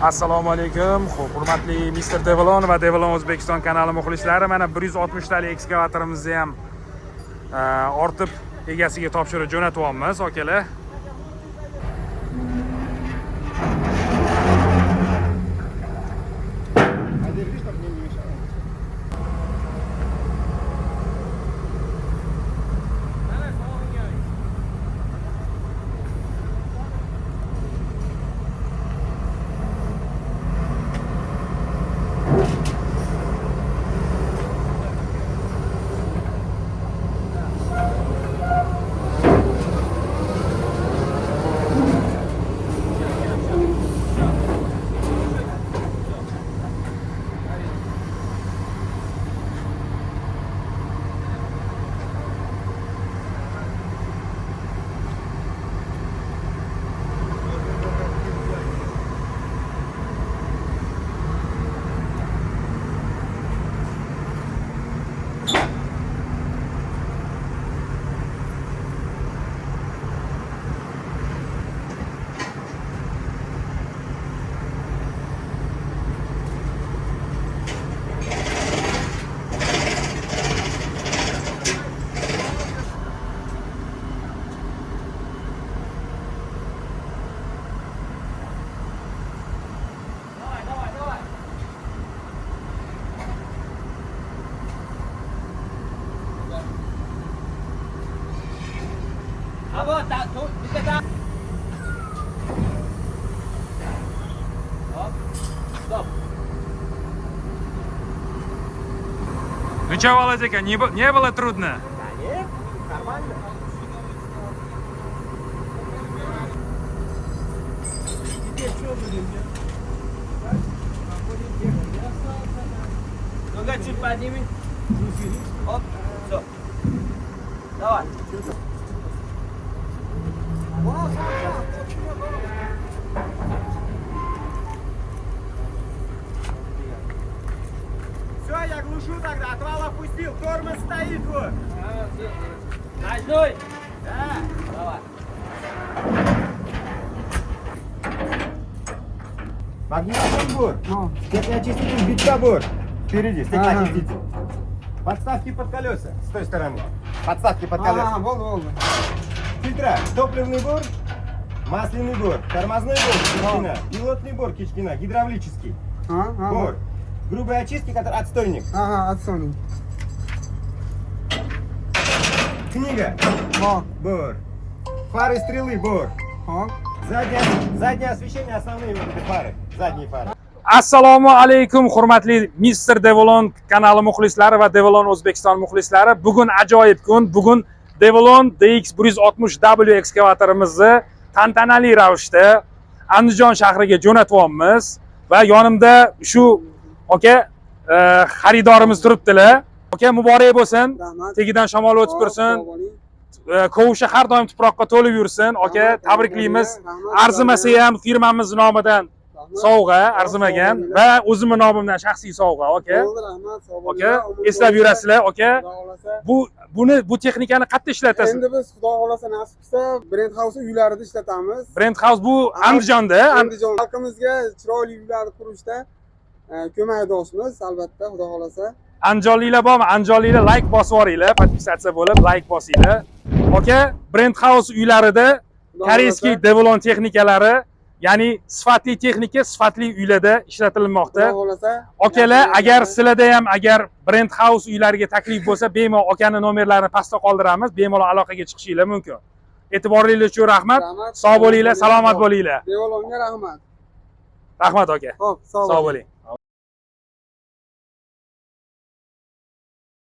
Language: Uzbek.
Assalomu alaykum. Hurmatli Mr. Devolon va Devolon O'zbekiston kanali muxlislari, mana 160 talik ekskavatorimizni ham ortib egasiga topshirib jo'natyapmiz, akalar. Ну что, Володька, не было трудно? Нет, нормально. Теперь что будем делать? Ну-ка, чуть подними. Оп, все. Давай. Все, я глушу тогда, отвал опустил, тормоз стоит вот. Ночной? Да. Давай. Магнитный бур. Стеклоочиститель битка бур. Впереди, стеклоочиститель. Подставки под колеса с той стороны. Подставки под колеса. Волна. Фильтра. Топливный бур, масляный бур, тормозной бур, Кичкина, пилотный бур, Кичкина, гидравлический бур. Грубые очистки, который отстойник. Ага, отстойник. Книга. Бур. Фары стрелы, бур. Заднее освещение, основные вот эти фары. Задние фары. Assalomu alaykum, hurmatli Mr. Devolon kanali muxlislari va Devolon O'zbekiston muxlislari. Bugun ajoyib kun. Bugun Devolon DX160W ekskavatorimizni tantanali ravishda Andijon shahriga jo'natyapmiz va yonimda shu xaridorimiz turibdilar. Muborak bo'lsin. Tegidan shamol o'tib tursin. Kovushi har doim tuproqqa to'lib yursin. Tabriklaymiz. Arzimasa ham firmamiz nomidan sovg'a, arzimagan va o'zimning nomimdan shaxsiy sovg'a, eslab yurasizlar, bu texnikani qayerda ishlatasiz? Endi biz xudo xolasa nasib qilsa Brand House uylarida ishlatamiz. Brand House bu Andijonda, Andijon xalqimizga chiroyli uylarni qurishda ko'makdoshmiz, albatta, xudo xolasa. Andijonliklar bormi? Andijonliklar like bosib yuboringlar, podpisatsiya bo'lib like bosinglar. Brand House uylarida koreyskiy Devolon texnikalari, ya'ni sifatli texnika sifatli uylarda ishlatilmoqda. Akalar, agar sizlarda ham agar Brand House uylariga taklif bo'lsa, bemalol akaning nomerlarini pastda qoldiramiz, bemalol aloqaga chiqishinglar mumkin. E'tiboringiz uchun rahmat. Sog' bo'linglar, salomat bo'linglar. Devolonga rahmat. Rahmat aka. Xo'p, sog' bo'ling.